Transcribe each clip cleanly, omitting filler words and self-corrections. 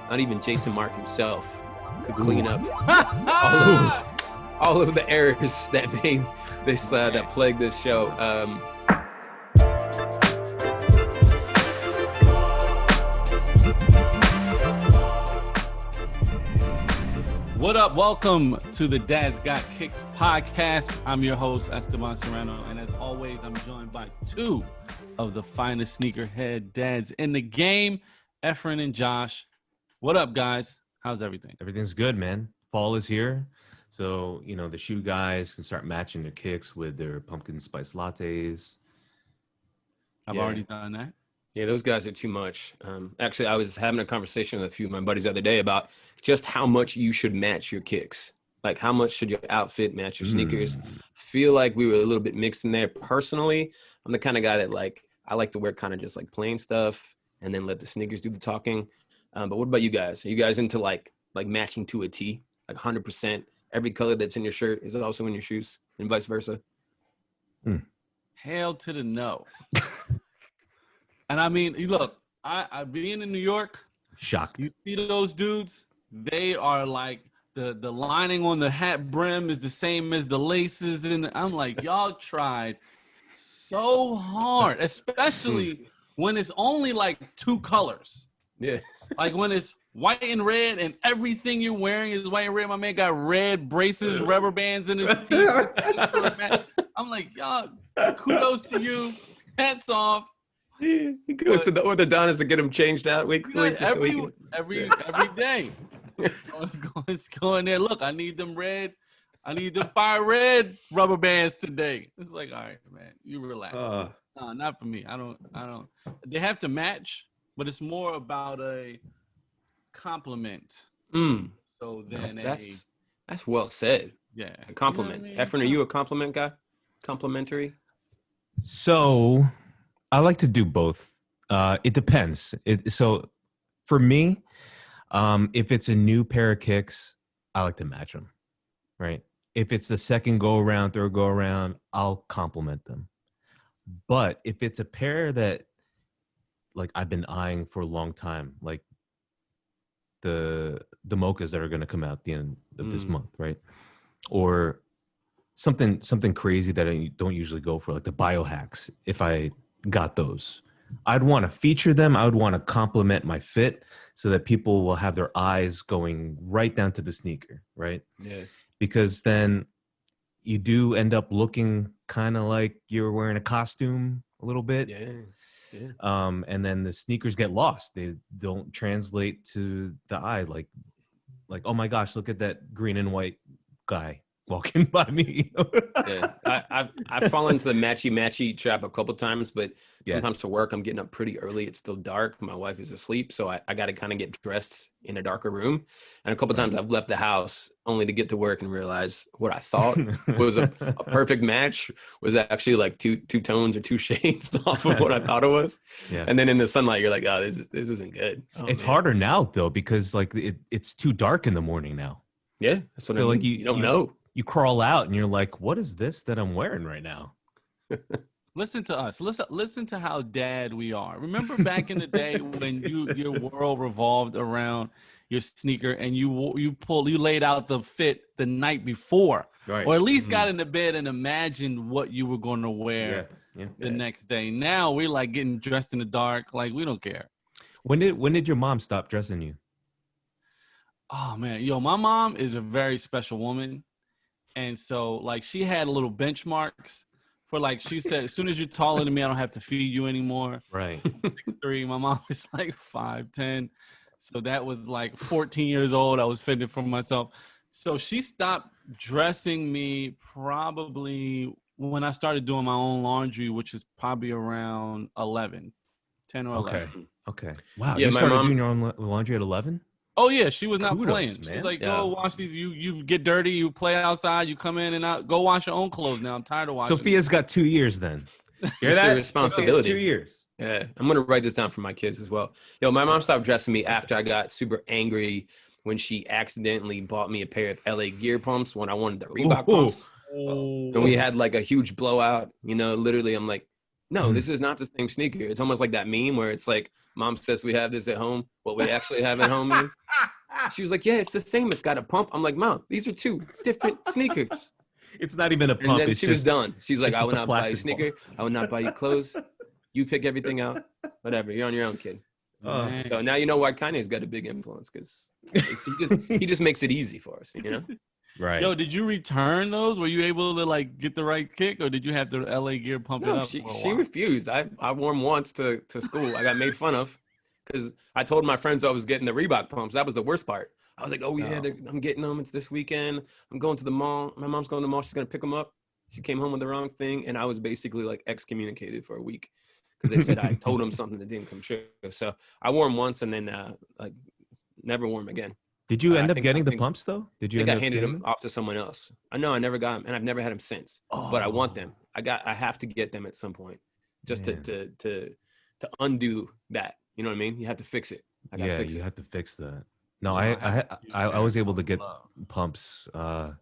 not even Jason Mark himself could clean up all of the errors that made this that plagued this show. What up? Welcome to the Dad's Got Kicks podcast. I'm your host, Esteban Serrano, and as always, I'm joined by two of the finest sneakerhead dads in the game, Efren and Josh. What up, guys? How's everything? Everything's good, man. Fall is here. So, the shoe guys can start matching their kicks with their pumpkin spice lattes. I've already done that. Yeah, those guys are too much. Actually, I was having a conversation with a few of my buddies the other day about just how much you should match your kicks. Like, how much should your outfit match your sneakers? Feel like we were a little bit mixed in there. Personally, I'm the kind of guy that, I like to wear kind of just, plain stuff and then let the sneakers do the talking. But what about you guys? Are you guys into, like matching to a T? Like, 100%? Every color that's in your shirt is also in your shoes and vice versa? Hell to the no. And I mean, look, I being in New York, shocked. You see those dudes, they are like the lining on the hat brim is the same as the laces, and I'm like, y'all tried so hard, especially when it's only like two colors. Yeah. Like when it's white and red and everything you're wearing is white and red. My man got red braces, rubber bands in his teeth. I'm like, y'all, kudos to you. Hats off. He goes to the orthodontist to get him changed out weekly. Every day. Go in there. Look, I need them fire red rubber bands today. It's like, all right, man, you relax. No, not for me. I don't. They have to match, but it's more about a compliment. So then that's well said. Yeah, it's a compliment. You know what I mean? Efren, are you a compliment guy? Complimentary? So I like to do both. It depends. So for me, if it's a new pair of kicks, I like to match them, right? If it's the second go around, third go around, I'll compliment them. But if it's a pair that I've been eyeing for a long time, like the mochas that are going to come out at the end of this month, right? Or something crazy that I don't usually go for, like the biohacks. If I got those, I'd want to feature them. I would want to compliment my fit so that people will have their eyes going right down to the sneaker, right? Yeah. Because then you do end up looking kind of like you're wearing a costume a little bit. Yeah. And then the sneakers get lost. They don't translate to the eye. Like, oh my gosh, look at that green and white guy walking by me. Yeah, I've fallen into the matchy trap a couple times, but sometimes to work, I'm getting up pretty early. It's still dark. My wife is asleep, so I got to kind of get dressed in a darker room. And a couple times I've left the house only to get to work and realize what I thought was a perfect match was actually like two tones or two shades off of what I thought it was. Yeah. And then in the sunlight, you're like, oh, this isn't good. Oh, it's harder now though, because it's too dark in the morning now. Yeah, that's what I mean. You don't know. You crawl out and you're like, what is this that I'm wearing right now? Listen to us. Listen to how dad we are. Remember back in the day when your world revolved around your sneaker and you laid out the fit the night before, right? Or at least got into bed and imagined what you were going to wear the next day. Now we're like getting dressed in the dark. Like we don't care. When did your mom stop dressing you? Oh man, my mom is a very special woman. And so, she had little benchmarks for, she said, as soon as you're taller than me, I don't have to feed you anymore. Right. 6'3". My mom was 5'10". So that was 14 years old. I was fending for myself. So she stopped dressing me probably when I started doing my own laundry, which is probably around 10 or 11. Okay. Wow. Yeah, you started doing your own laundry at 11? Oh yeah, she was not playing. Man. She was like, go wash these. You get dirty. You play outside. You come in and out. Go wash your own clothes. Now I'm tired of washing. Sophia's got 2 years then. Hear that? Responsibility. 2 years. Yeah, I'm gonna write this down for my kids as well. My mom stopped dressing me after I got super angry when she accidentally bought me a pair of LA Gear pumps when I wanted the Reebok pumps. And we had a huge blowout. Literally, I'm like, No, this is not the same sneaker. It's almost like that meme where it's like, mom says we have this at home. What we actually have at home is. She was like, yeah, it's the same. It's got a pump. I'm like, mom, these are two different sneakers. It's not even a And pump. then It's she was just done. She's like, it's I just will a not buy you a plastic sneaker. I will not buy you clothes. You pick everything out. Whatever. You're on your own, kid. Man. So now you know why Kanye's got a big influence, because he just makes it easy for us, you know? right. Yo, did you return those? Were you able to like get the right kick, or did you have the LA gear pump it No, up? she refused. I wore them once to school. I got made fun of because I told my friends I was getting the Reebok pumps. That was the worst part. I was like, oh yeah, I'm getting them. It's this weekend. I'm going to the mall. My mom's going to the mall. She's going to pick them up. She came home with the wrong thing. And I was basically like excommunicated for a week because they said I told them something that didn't come true. So I wore them once and then like never wore them again. Did you end up getting the pumps though? Did you I end think up I handed getting them off to someone else. I know I never got them, and I've never had them since. But I want them. I have to get them at some point, just to undo that. You know what I mean? You have to fix it. I gotta fix it. You have to fix that. No, I was able to get pumps. It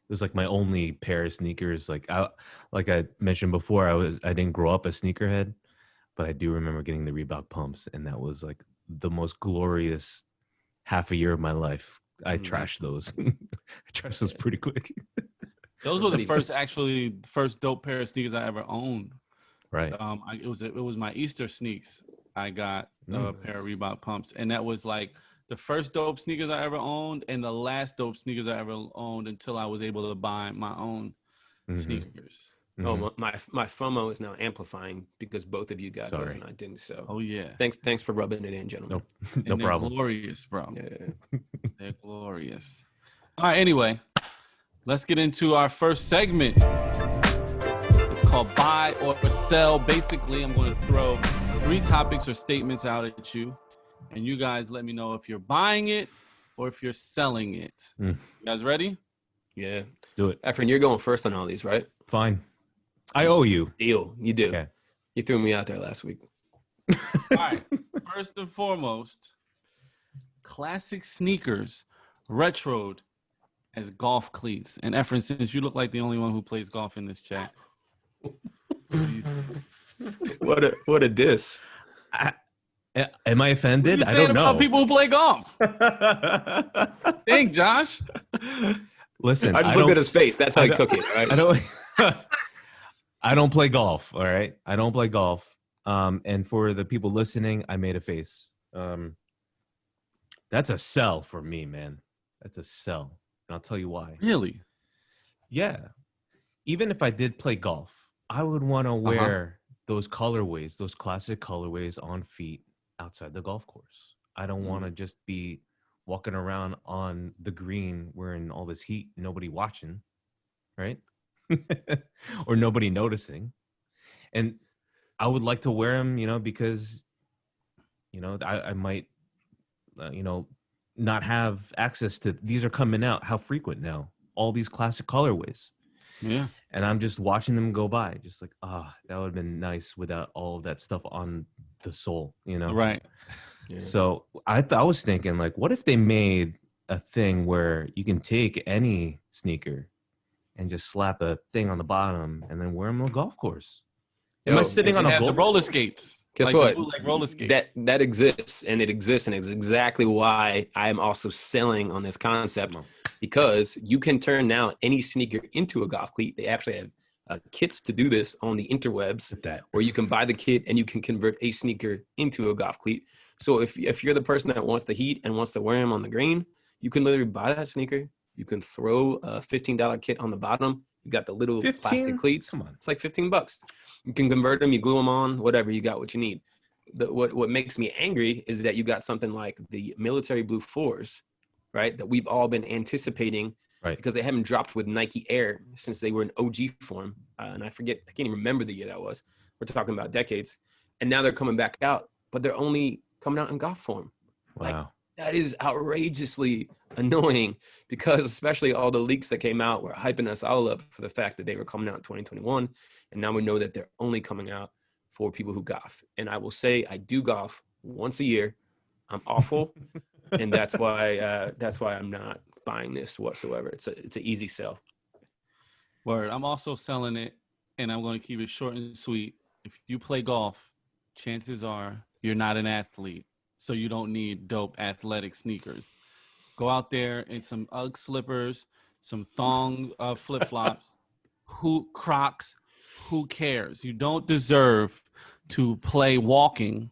was like my only pair of sneakers. Like I mentioned before, I didn't grow up a sneakerhead, but I do remember getting the Reebok pumps, and that was like the most glorious half a year of my life. I trashed those. I trashed those pretty quick. Those were the first dope pair of sneakers I ever owned. Right. It was my Easter sneaks. I got a pair of Reebok pumps, and that was like the first dope sneakers I ever owned, and the last dope sneakers I ever owned until I was able to buy my own sneakers. Oh, my FOMO is now amplifying because both of you got those and I didn't. So, oh yeah, thanks for rubbing it in, gentlemen. No problem. Glorious, bro. Yeah. They're glorious. All right. Anyway, let's get into our first segment. It's called Buy or Sell. Basically, I'm going to throw 3 topics or statements out at you, and you guys let me know if you're buying it or if you're selling it. You guys ready? Yeah. Let's do it. Efren, you're going first on all these, right? Fine. I owe you. Deal. You do. Okay. You threw me out there last week. All right. First and foremost, classic sneakers retroed as golf cleats. And Efren, since you look like the only one who plays golf in this chat. What a diss. Am I offended? What are you I don't saying know. about people who play golf? Think, Josh. Listen, I just looked at his face. That's how he took it, right? I don't play golf. All right. I don't play golf. And for the people listening, I made a face. That's a sell for me, man. That's a sell. And I'll tell you why. Really? Yeah. Even if I did play golf, I would want to wear those colorways, those classic colorways on feet outside the golf course. I don't want to just be walking around on the green wearing all this heat, nobody watching, right? Or nobody noticing. And I would like to wear them, because, I might, not have access to, these are coming out. How frequent now? All these classic colorways. Yeah. And I'm just watching them go by, just like, that would have been nice without all of that stuff on the sole, Right. Yeah. So I was thinking, like, what if they made a thing where you can take any sneaker and just slap a thing on the bottom and then wear them on a golf course? Am I sitting on a the roller skates? Guess like what? Like roller skates. That exists, and it's exactly why I am also selling on this concept, because you can turn now any sneaker into a golf cleat. They actually have kits to do this on the interwebs, where you can buy the kit and you can convert a sneaker into a golf cleat. So if you're the person that wants the heat and wants to wear them on the green, you can literally buy that sneaker. You can throw a $15 kit on the bottom. You got the little plastic cleats. Come on. It's like $15. You can convert them, you glue them on, whatever, you got what you need. What makes me angry is that you got something like the military blue 4s, right, that we've all been anticipating, right, because they haven't dropped with Nike Air since they were in OG form. And I can't even remember the year that was. We're talking about decades. And now they're coming back out, but they're only coming out in golf form. Wow. Like, that is outrageously annoying, because especially all the leaks that came out were hyping us all up for the fact that they were coming out in 2021. And now we know that they're only coming out for people who golf. And I will say I do golf once a year. I'm awful. And that's why I'm not buying this whatsoever. It's an easy sell. Word. I'm also selling it, and I'm going to keep it short and sweet. if you play golf, chances are you're not an athlete, so you don't need dope athletic sneakers. Go out there in some UGG slippers, some thong flip-flops, Crocs, who cares? You don't deserve to play walking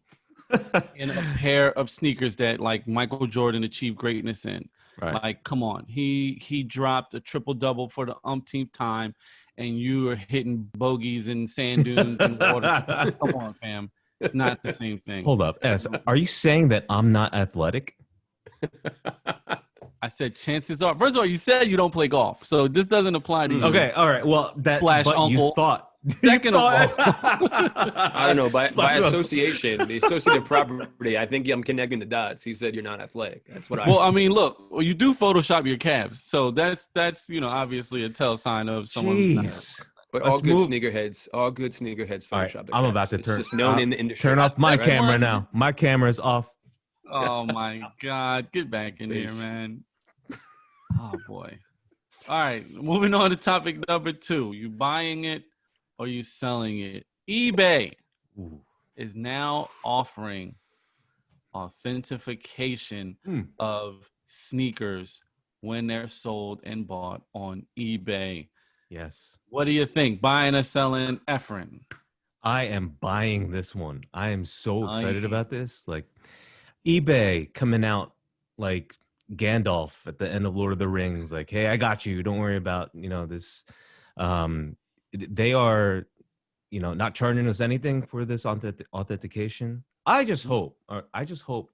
in a pair of sneakers that like Michael Jordan achieved greatness in. Right. Like, come on. He dropped a triple-double for the umpteenth time, and you are hitting bogeys in sand dunes and water. Come on, fam. It's not the same thing. Hold up. S, are you saying that I'm not athletic? I said chances are. First of all, you said you don't play golf, so this doesn't apply to you. Okay, all right. Well, that Flash but uncle. you thought. Second of all, I don't know. By association, the associative property, I think I'm connecting the dots. He said you're not athletic. That's what I. Well, I mean, look, you do Photoshop your calves, so that's obviously a tell sign of someone. Jeez. But Let's all good move. sneakerheads Photoshop. All right, their I'm calves. about to It's turn. just known in the industry. Turn off my That's camera one. now. My camera's off. Oh my God, get back in here, man. Oh boy. All right, moving on to topic number 2. You buying it or you selling it? eBay Ooh. is now offering authentication of sneakers when they're sold and bought on eBay. Yes. What do you think? Buying or selling, Efren? I am buying this one. I am so excited Nice. about this. Like eBay coming out like Gandalf at the end of Lord of the Rings. Like, hey, I got you. Don't worry about, this. They are, not charging us anything for this authentication. I just hope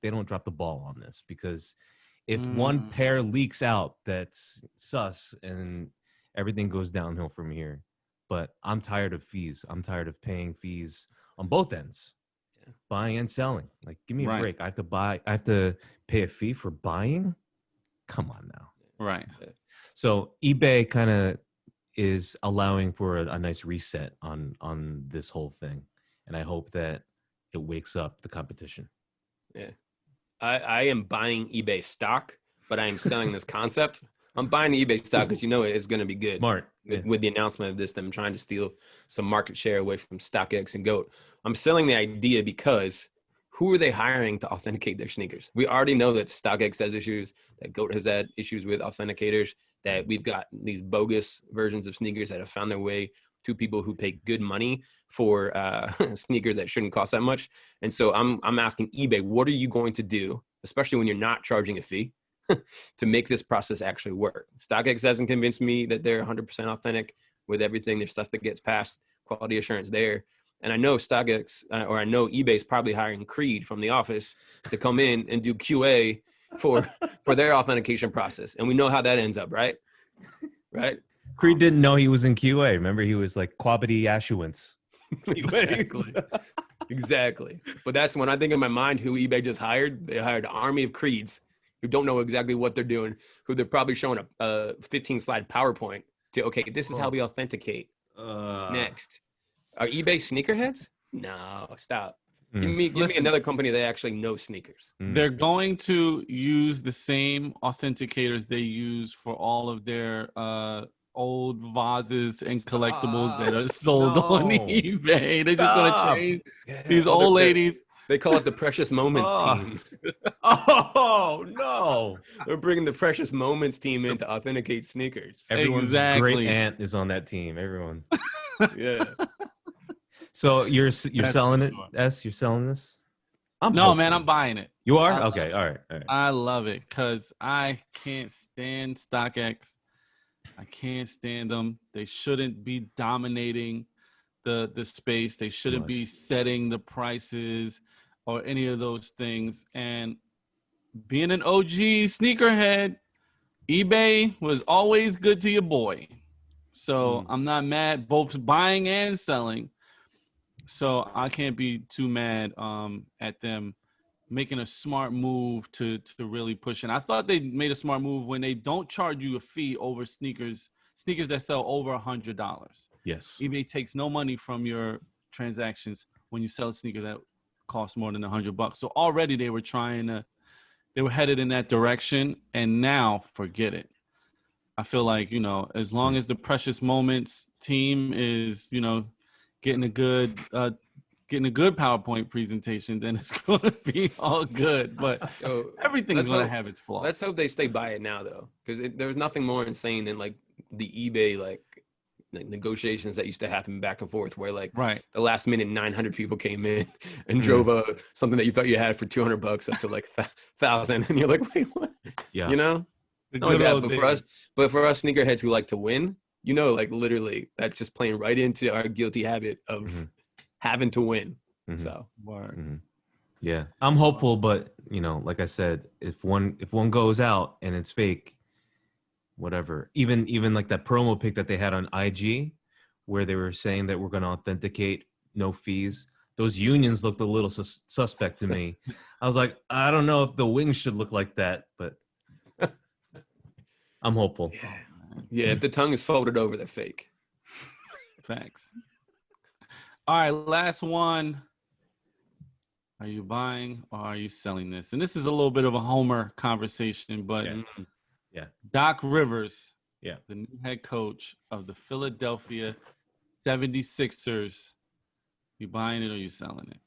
they don't drop the ball on this, because if one pair leaks out, that's sus and everything goes downhill from here. But I'm tired of fees. I'm tired of paying fees on both ends, buying and selling. Like, give me a break. I have to pay a fee for buying. Come on now. Right. So eBay kind of is allowing for a nice reset on this whole thing. And I hope that it wakes up the competition. Yeah. I am buying eBay stock, but I am selling this concept. I'm buying the eBay stock because it's going to be good. Smart. With the announcement of this, them trying to steal some market share away from StockX and GOAT. I'm selling the idea because who are they hiring to authenticate their sneakers? We already know that StockX has issues, that GOAT has had issues with authenticators, that we've got these bogus versions of sneakers that have found their way to people who pay good money for sneakers that shouldn't cost that much. And so I'm asking eBay, what are you going to do, especially when you're not charging a fee, to make this process actually work? StockX hasn't convinced me that they're 100% authentic with everything. There's stuff that gets past quality assurance there. And I know StockX, or I know eBay's probably hiring Creed from the office to come in and do QA for their authentication process. And we know how that ends up, right? Right? Creed didn't know he was in QA. Remember, he was like quality assurance. Exactly. But that's when I think in my mind who eBay just hired. They hired an army of Creeds who don't know exactly what they're doing, who they're probably showing a 15-slide PowerPoint to, okay, this is how we authenticate. Next. Are eBay sneakerheads? No, stop. Give me another company that actually knows sneakers. They're going to use the same authenticators they use for all of their old vases and collectibles that are sold on eBay. They're just going to change these old ladies. They call it the Precious Moments team. Oh, no. They're bringing the Precious Moments team in to authenticate sneakers. Everyone's great aunt is on that team. Everyone. Yeah. So you're selling it, S? You're selling this? No, man, I'm buying it. You are? Okay, all right. I love it because I can't stand StockX. I can't stand them. They shouldn't be dominating the space. They shouldn't be setting the prices or any of those things. And being an OG sneakerhead, eBay was always good to your boy. So I'm not mad, both buying and selling. So I can't be too mad at them making a smart move to really push it. I thought they made a smart move when they don't charge you a fee over sneakers that sell over $100. Yes. eBay takes no money from your transactions when you sell a sneaker that costs more than $100. So already they were headed in that direction, and now forget it. I feel like, as long as the Precious Moments team is, getting a good getting a good PowerPoint presentation, then it's going to be all good. But everything's going to have its flaws. Let's hope they stay by it now, though, because there's nothing more insane than like the eBay like negotiations that used to happen back and forth, where like the last minute 900 people came in and drove something that you thought you had for $200 up to like 1,000, and you're like, wait, what? Yeah, you know, not like that. But for us sneakerheads who like to win, you know, like literally that's just playing right into our guilty habit of having to win. So yeah, I'm hopeful, but you know, like I said, if one goes out and it's fake, whatever. Even like that promo pic that they had on IG, where they were saying that we're going to authenticate, no fees. Those unions looked a little suspect to me. I was like, I don't know if the wings should look like that, but I'm hopeful. Yeah, if the tongue is folded over, they're fake. Thanks. All right, last one. Are you buying or are you selling this? And this is a little bit of a Homer conversation, but Doc Rivers, the new head coach of the Philadelphia 76ers, you buying it or you selling it?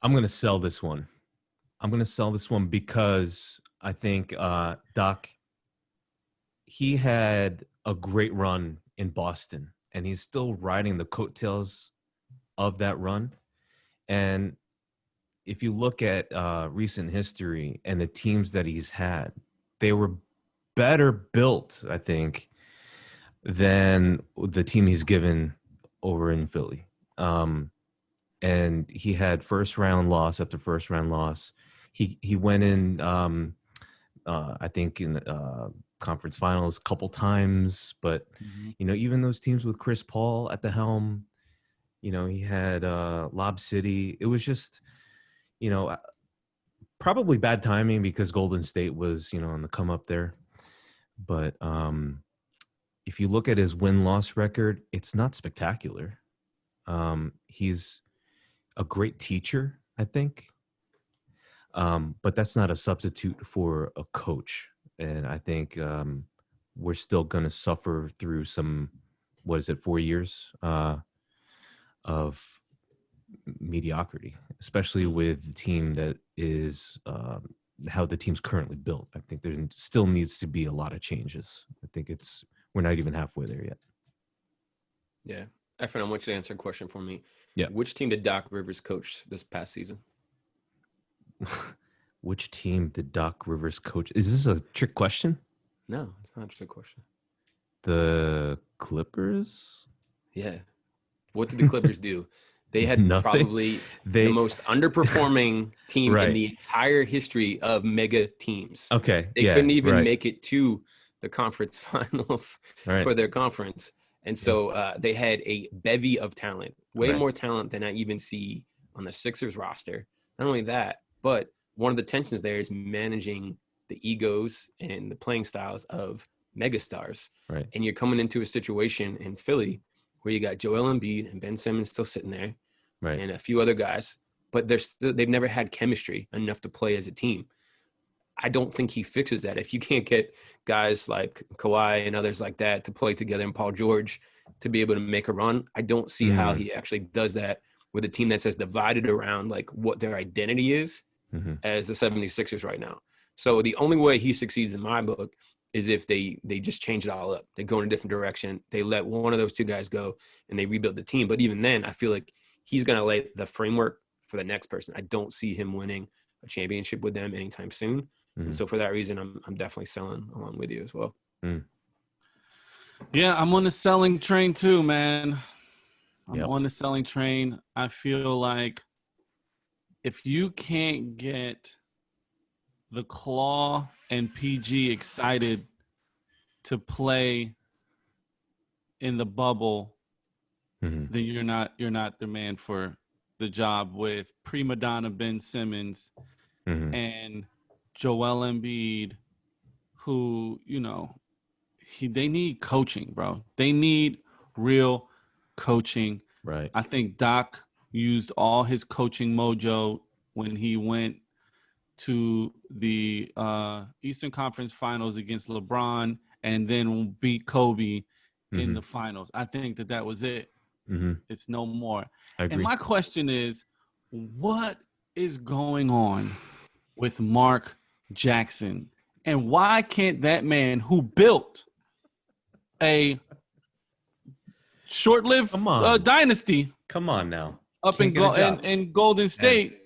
I'm going to sell this one. Because I think Doc, he had a great run in Boston, and he's still riding the coattails of that run. And if you look at recent history and the teams that he's had, they were better built, I think, than the team he's given over in Philly. And he had first round loss after first round loss. He went in, I think, in conference finals a couple times. But, you know, even those teams with Chris Paul at the helm, you know, he had Lob City. It was just, you know, probably bad timing because Golden State was, you know, on the come up there. But if you look at his win-loss record, it's not spectacular. He's a great teacher, I think. But that's not a substitute for a coach. And I think we're still going to suffer through some, 4 years of mediocrity, especially with the team that is how the team's currently built. I think there still needs to be a lot of changes. I think we're not even halfway there yet. Yeah. Efren, I want you to answer a question for me. Yeah. Which team did Doc Rivers coach this past season? Which team did Doc Rivers coach? Is this a trick question? No, it's not a trick question. The Clippers? Yeah. What did the Clippers do? They had probably the most underperforming team in the entire history of mega teams. Okay. They couldn't even make it to the conference finals for their conference. And so they had a bevy of talent, way more talent than I even see on the Sixers roster. Not only that, but one of the tensions there is managing the egos and the playing styles of megastars. Right. And you're coming into a situation in Philly where you got Joel Embiid and Ben Simmons still sitting there, and a few other guys, but they've never had chemistry enough to play as a team. I don't think he fixes that. If you can't get guys like Kawhi and others like that to play together and Paul George to be able to make a run, I don't see how he actually does that with a team that's as divided around like what their identity is as the 76ers right now. So the only way he succeeds in my book is if they just change it all up. They go in a different direction. They let one of those two guys go and they rebuild the team. But even then, I feel like he's going to lay the framework for the next person. I don't see him winning a championship with them anytime soon. And so for that reason, I'm definitely selling along with you as well. Yeah, I'm on the selling train too, man. I'm on the selling train. I feel like if you can't get the Claw and PG excited to play in the bubble, then you're not the man for the job with prima donna Ben Simmons and Joel Embiid, who, you know, they need coaching, bro. They need real coaching. Right. I think Doc used all his coaching mojo when he went to the Eastern Conference Finals against LeBron and then beat Kobe in the finals. I think that was it. Mm-hmm. It's no more. I agree. And my question is, what is going on with Mark Jackson? And why can't that man who built a short-lived dynasty Come on now. up Can't get a job. in Golden State?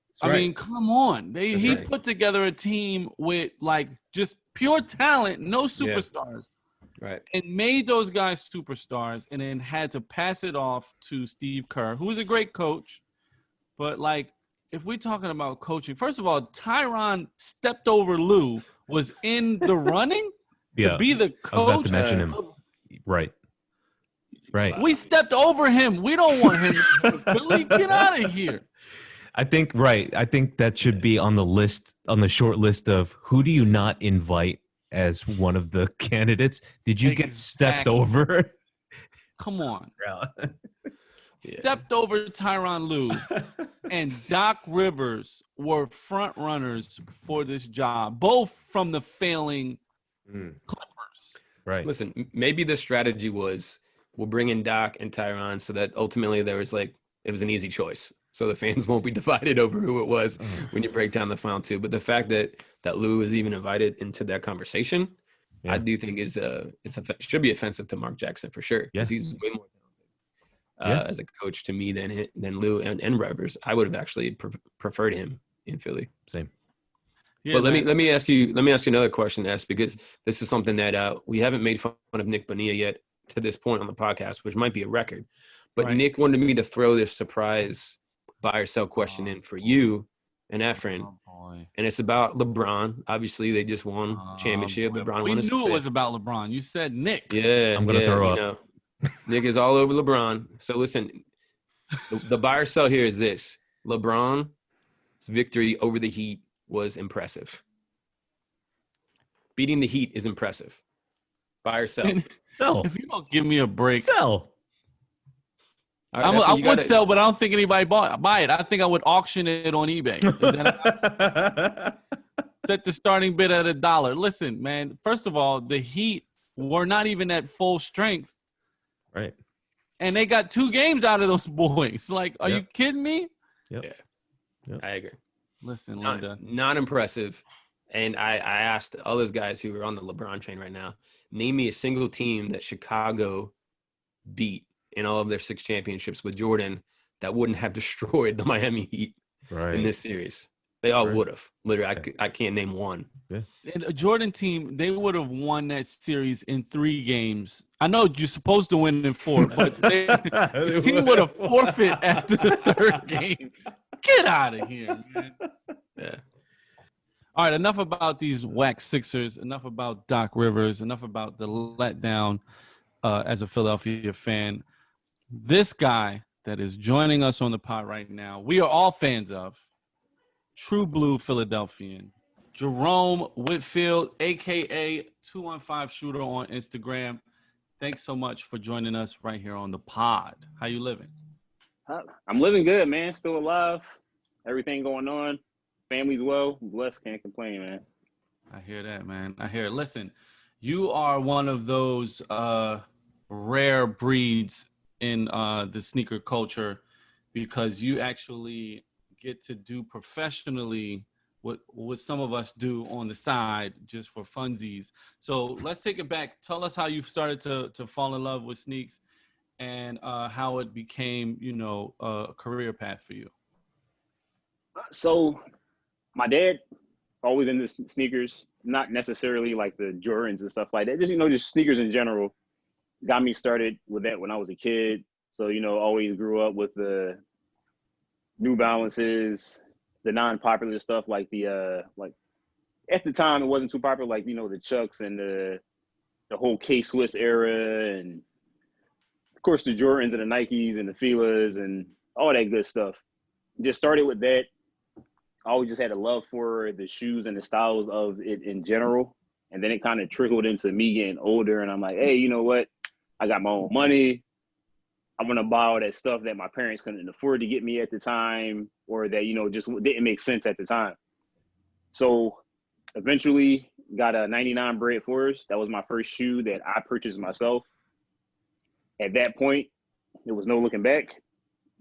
That's I right. mean, come on. He right. put together a team with like just pure talent, no superstars. Right. And made those guys superstars, and then had to pass it off to Steve Kerr, who is a great coach. But like, if we're talking about coaching, first of all, Tyronn stepped over Lou, was in the running to be the coach. I was about to mention him. Right. We stepped over him. We don't want him to Philly. Get out of here. I think that should be on the list, on the short list of who do you not invite as one of the candidates. Did you get stepped over? Come on. Stepped over Tyronn Lue and Doc Rivers were front runners for this job, both from the failing Clippers. Right. Listen, maybe the strategy was we'll bring in Doc and Tyronn so that ultimately it was an easy choice. So the fans won't be divided over who it was when you break down the final two. But the fact that Lou is even invited into that conversation, I do think should be offensive to Mark Jackson for sure. Because he's way more talented as a coach to me than Lou and Rivers. I would have actually preferred him in Philly. Same. Yeah, but let me ask you another question, S, because this is something that we haven't made fun of Nick Bonilla yet to this point on the podcast, which might be a record. But Nick wanted me to throw this surprise buy or sell question in for you and Efren. And it's about LeBron. Obviously, they just won championship. LeBron won his fifth. We knew it was about LeBron. You said Nick. Yeah. I'm going to throw up. Nick is all over LeBron. So listen, the buy or sell here is this. LeBron's victory over the Heat was impressive. Beating the Heat is impressive. Buy or sell? Sell. If you don't give me a break. Sell. Right, I would sell, but I don't think anybody buy it. I think I would auction it on eBay. Set the starting bid at $1. Listen, man, first of all, the Heat were not even at full strength. Right. And they got 2 games out of those boys. Like, are you kidding me? Yep. I agree. Listen, Linda. Not impressive. And I asked all those guys who are on the LeBron train right now, name me a single team that Chicago beat in all of their 6 championships with Jordan that wouldn't have destroyed the Miami Heat in this series. They all would have. Literally, I can't name one. Yeah. And a Jordan team, they would have won that series in 3 games. I know you're supposed to win in 4, but the team would have forfeit after the 3rd game. Get out of here, man. Yeah. All right, enough about these whack Sixers. Enough about Doc Rivers. Enough about the letdown as a Philadelphia fan. This guy that is joining us on the pod right now, we are all fans of. True Blue Philadelphian, Jerome Whitfield, a.k.a. 215 Shooter on Instagram. Thanks so much for joining us right here on the pod. How you living? I'm living good, man. Still alive. Everything going on. Family's well. Blessed. Can't complain, man. I hear that, man. I hear it. Listen, you are one of those rare breeds in the sneaker culture because you actually get to do professionally what some of us do on the side just for funsies. So let's take it back. Tell us how you started to fall in love with sneaks and how it became, a career path for you. So my dad always into sneakers, not necessarily like the Jordans and stuff like that. Just sneakers in general. Got me started with that when I was a kid. So, always grew up with the New Balances, the non-popular stuff like the at the time it wasn't too popular, like the Chucks and the whole K-Swiss era, and of course the Jordans and the Nikes and the Filas and all that good stuff. Just started with that. I always just had a love for the shoes and the styles of it in general, and then it kind of trickled into me getting older, and I'm like, hey, you know what? I got my own money. I'm going to buy all that stuff that my parents couldn't afford to get me at the time, or that, just didn't make sense at the time. So eventually got a 99 Bread Forest. That was my first shoe that I purchased myself. At that point, There was no looking back.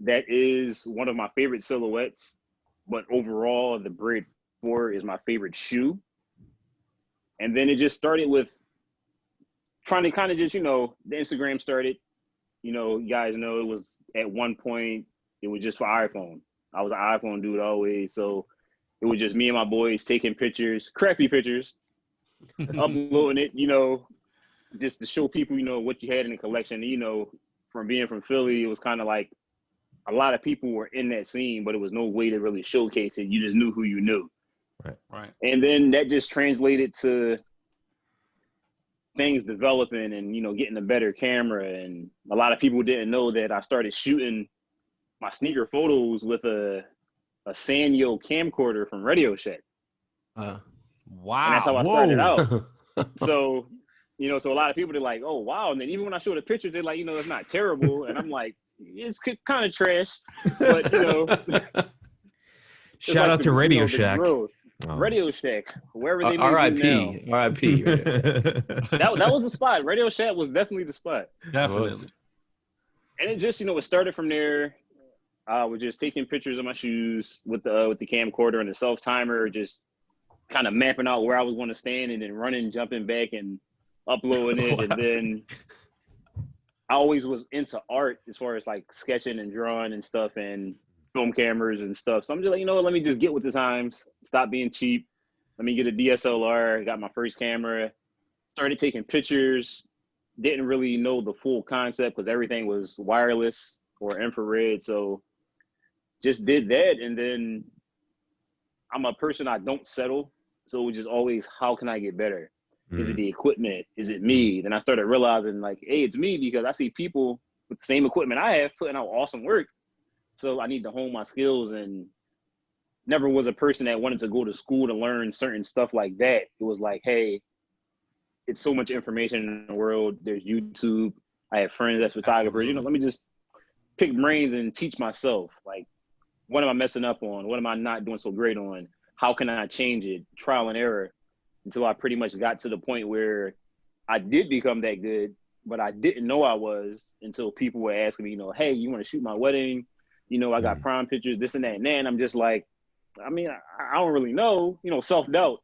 That is one of my favorite silhouettes, but overall, the Braid 4 is my favorite shoe. And then it just started with trying to kind of just, the Instagram started. You guys know it was at one point, it was just for iPhone. I was an iPhone dude always. So it was just me and my boys taking pictures, crappy pictures, uploading it, just to show people, what you had in the collection. From being from Philly, it was kind of like a lot of people were in that scene, but it was no way to really showcase it. You just knew who you knew. Right. And then that just translated to things developing and, getting a better camera. And a lot of people didn't know that I started shooting my sneaker photos with a Sanyo camcorder from Radio Shack. Wow. And that's how I started out. So, so a lot of people, they're like, oh, wow. And then even when I show the pictures, they're like, it's not terrible. And I'm like, it's kind of trash. But, shout out to Radio Shack. Radio Shack, wherever they may be now. R.I.P. That was the spot. Radio Shack was definitely the spot. Definitely. And it just, it started from there. I was just taking pictures of my shoes with the camcorder and the self timer, just kind of mapping out where I was going to stand and then running, jumping back and uploading it. Wow. And then I always was into art as far as like sketching and drawing and stuff and film cameras and stuff. So I'm just like, let me just get with the times, stop being cheap. Let me get a DSLR, got my first camera, started taking pictures, didn't really know the full concept because everything was wireless or infrared. So just did that. And then I'm a person, I don't settle. So it was just always, how can I get better? Is it the equipment? Is it me? Then I started realizing like, hey, it's me because I see people with the same equipment I have putting out awesome work. So I need to hone my skills, and never was a person that wanted to go to school to learn certain stuff like that. It was like, hey, it's so much information in the world. There's YouTube. I have friends that's photographers. Let me just pick brains and teach myself. Like, what am I messing up on? What am I not doing so great on? How can I change it? Trial and error, until I pretty much got to the point where I did become that good, but I didn't know I was until people were asking me, hey, you want to shoot my wedding? I got prom pictures, this and that. And then I'm just like, I don't really know, self-doubt.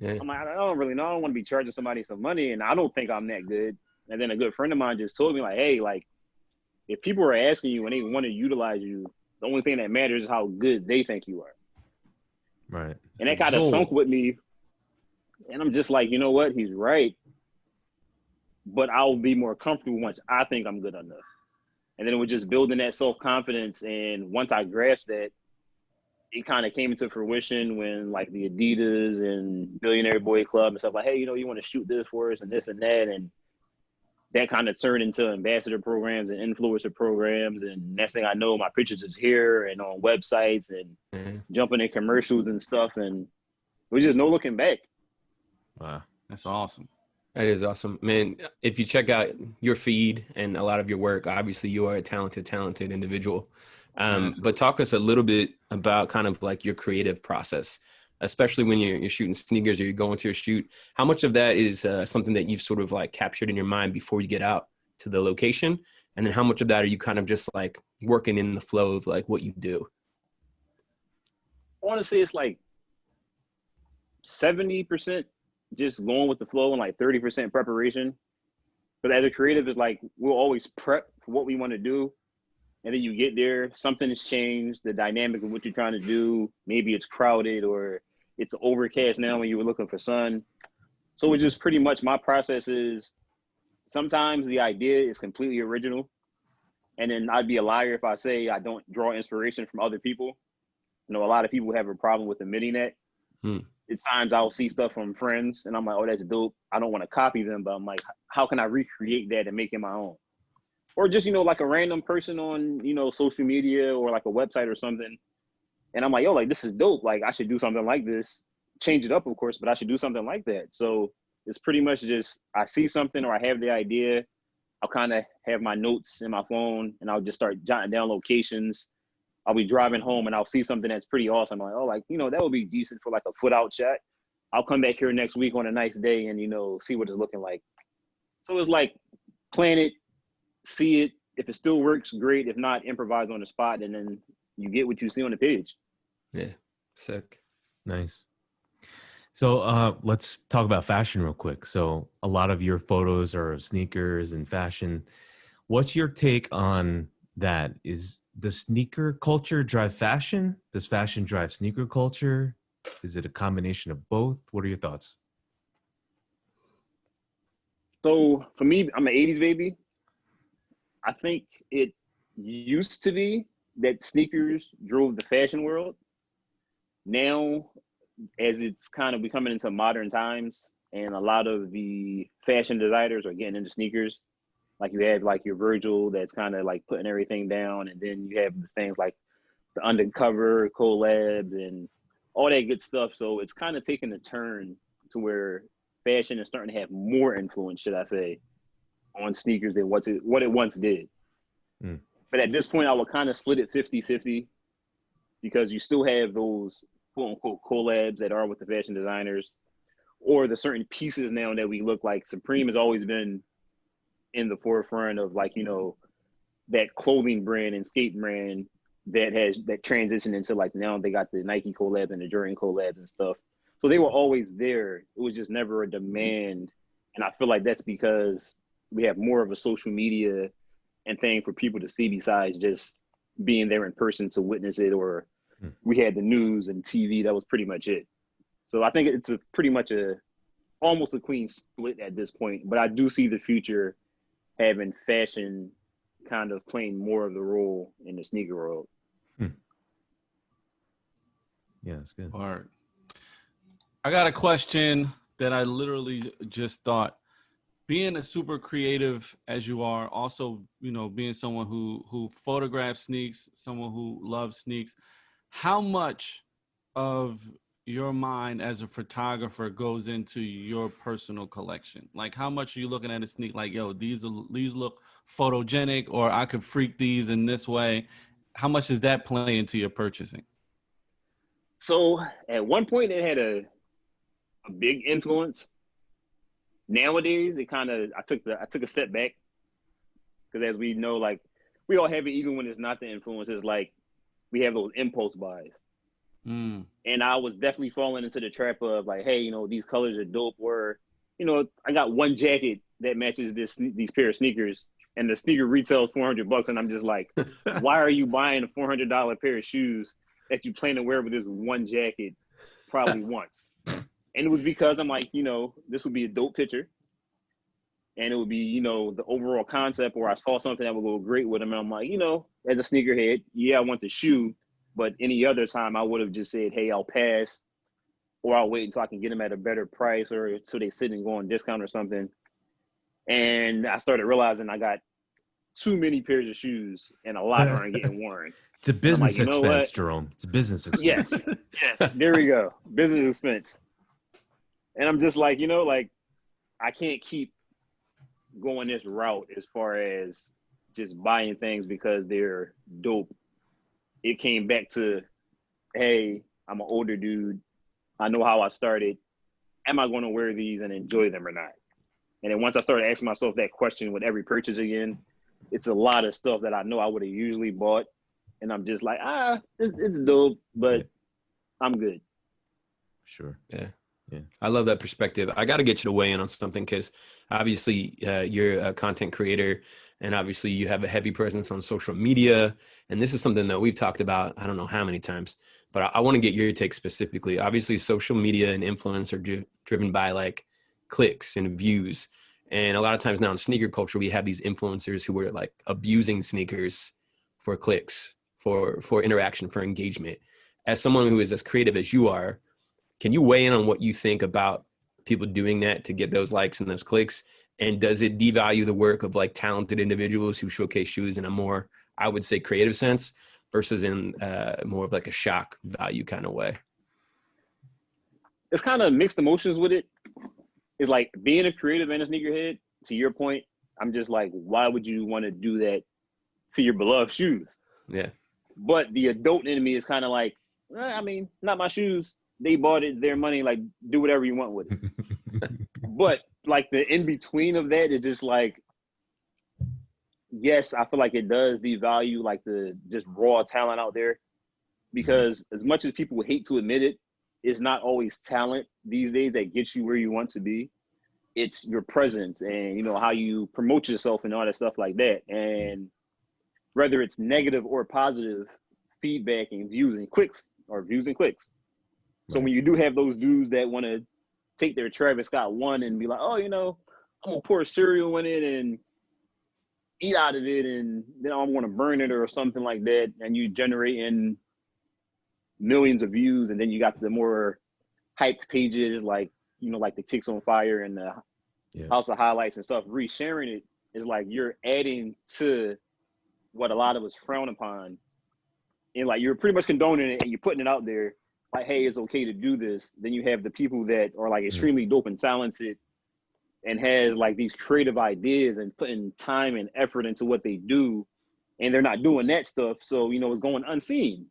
Yeah. I'm like, I don't really know. I don't want to be charging somebody some money, and I don't think I'm that good. And then a good friend of mine just told me, like, hey, like, if people are asking you and they want to utilize you, the only thing that matters is how good they think you are. Right. And that kind of sunk with me. And I'm just like, you know what? He's right. But I'll be more comfortable once I think I'm good enough. And then it was just building that self-confidence. And once I grasped that, it kind of came into fruition when like the Adidas and Billionaire Boy Club and stuff like, hey, you want to shoot this for us and this and that. And that kind of turned into ambassador programs and influencer programs. And next thing I know, my pictures is here and on websites and jumping in commercials and stuff. And it was just no looking back. Wow. That's awesome. That is awesome, man. If you check out your feed and a lot of your work, obviously you are a talented individual. But talk us a little bit about kind of like your creative process, especially when you're shooting sneakers or you're going to a shoot. How much of that is something that you've sort of like captured in your mind before you get out to the location? And then how much of that are you kind of just like working in the flow of like what you do? I want to say it's like 70% just going with the flow and like 30% preparation. But as a creative, is like we'll always prep for what we want to do. And then you get there, something has changed, the dynamic of what you're trying to do. Maybe it's crowded or it's overcast now when you were looking for sun. So it's just pretty much my process is sometimes the idea is completely original. And then I'd be a liar if I say I don't draw inspiration from other people. A lot of people have a problem with admitting that. It's times I'll see stuff from friends and I'm like, oh, that's dope. I don't want to copy them, but I'm like, how can I recreate that and make it my own? Or just, like a random person on, social media or like a website or something. And I'm like, yo, like, this is dope. Like, I should do something like this. Change it up, of course, but I should do something like that. So it's pretty much just, I see something or I have the idea. I'll kind of have my notes in my phone and I'll just start jotting down locations. I'll be driving home and I'll see something that's pretty awesome. I'm like, oh, like, that would be decent for like a foot out shot. I'll come back here next week on a nice day and, see what it's looking like. So it's like plan it, see it, if it still works, great. If not, improvise on the spot, and then you get what you see on the page. Yeah, sick. Nice. So let's talk about fashion real quick. So a lot of your photos are of sneakers and fashion. What's your take on that? Is the sneaker culture drive fashion? Does fashion drive sneaker culture? Is it a combination of both? What are your thoughts? So for me, I'm an 80s baby. I think it used to be that sneakers drove the fashion world. Now, as it's kind of becoming into modern times, and a lot of the fashion designers are getting into sneakers, like you have like your Virgil that's kind of like putting everything down, and then you have the things like the undercover collabs and all that good stuff. So it's kind of taking a turn to where fashion is starting to have more influence, should I say, on sneakers than what it once did. Mm. But at this point, I would kind of split it 50-50 because you still have those quote unquote collabs that are with the fashion designers, or the certain pieces now that we look like. Supreme has always been in the forefront of like, you know, that clothing brand and skate brand that transitioned into like now they got the Nike collab and the Jordan collabs and stuff. So they were always there. It was just never a demand. And I feel like that's because we have more of a social media and thing for people to see besides just being there in person to witness it, or we had the news and TV. That was pretty much it. So I think it's almost a clean split at this point, but I do see the future having fashion kind of playing more of the role in the sneaker world. Yeah, that's good. All right. I got a question that I literally just thought. Being a super creative as you are, also, you know, being someone who photographs sneaks, someone who loves sneaks, how much of your mind as a photographer goes into your personal collection? Like, how much are you looking at a sneak like, yo, these look photogenic, or I could freak these in this way? How much does that play into your purchasing? So at one point it had a big influence. Nowadays it kind of, I took a step back, because as we know, like we all have it, even when it's not the influences, like we have those impulse buys. And I was definitely falling into the trap of like, hey, you know, these colors are dope, or, you know, I got one jacket that matches these pair of sneakers, and the sneaker retails $400, and I'm just like, why are you buying a $400 pair of shoes that you plan to wear with this one jacket probably once? And it was because I'm like, you know, this would be a dope picture, and it would be, you know, the overall concept, or I saw something that would go great with them, and I'm like, you know, as a sneakerhead, yeah, I want the shoe. But any other time, I would have just said, hey, I'll pass, or I'll wait until I can get them at a better price, or so they sit and go on discount or something. And I started realizing I got too many pairs of shoes, and a lot aren't getting worn. It's a business like, you know expense, what? Jerome. It's a business expense. Yes, there we go. Business expense. And I'm just like, you know, like I can't keep going this route as far as just buying things because they're dope. It came back to, hey, I'm an older dude. I know how I started. Am I going to wear these and enjoy them or not? And then once I started asking myself that question with every purchase again, it's a lot of stuff that I know I would have usually bought. And I'm just like, it's dope, but I'm good. Sure. Yeah. I love that perspective. I got to get you to weigh in on something, because obviously you're a content creator, and obviously you have a heavy presence on social media. And this is something that we've talked about, I don't know how many times, but I want to get your take specifically. Obviously, social media and influence are driven by like clicks and views. And a lot of times now in sneaker culture, we have these influencers who are like abusing sneakers for clicks, for interaction, for engagement. As someone who is as creative as you are, can you weigh in on what you think about people doing that to get those likes and those clicks? And does it devalue the work of like talented individuals who showcase shoes in a more, I would say, creative sense versus in more of like a shock value kind of way? It's kind of mixed emotions with it. It's like being a creative and a sneakerhead, to your point, I'm just like, why would you want to do that to your beloved shoes? Yeah. But the adult in me is kind of like, I mean, not my shoes. They bought it, their money, like do whatever you want with it. But like the in between of that is just like, yes, I feel like it does devalue like the just raw talent out there, because as much as people hate to admit it, it's not always talent these days that gets you where you want to be. It's your presence and, you know, how you promote yourself and all that stuff like that. And whether it's negative or positive feedback and views and clicks. So when you do have those dudes that want to take their Travis Scott one and be like, oh, you know, I'm gonna pour cereal in it and eat out of it, and then I'm gonna burn it or something like that, and you generating millions of views, and then you got the more hyped pages like, you know, like the Chicks on Fire and the House of Highlights and stuff, resharing it is like you're adding to what a lot of us frown upon. And like you're pretty much condoning it and you're putting it out there like, hey, it's okay to do this. Then you have the people that are like extremely dope and talented and has like these creative ideas and putting time and effort into what they do, and they're not doing that stuff. So, you know, it's going unseen.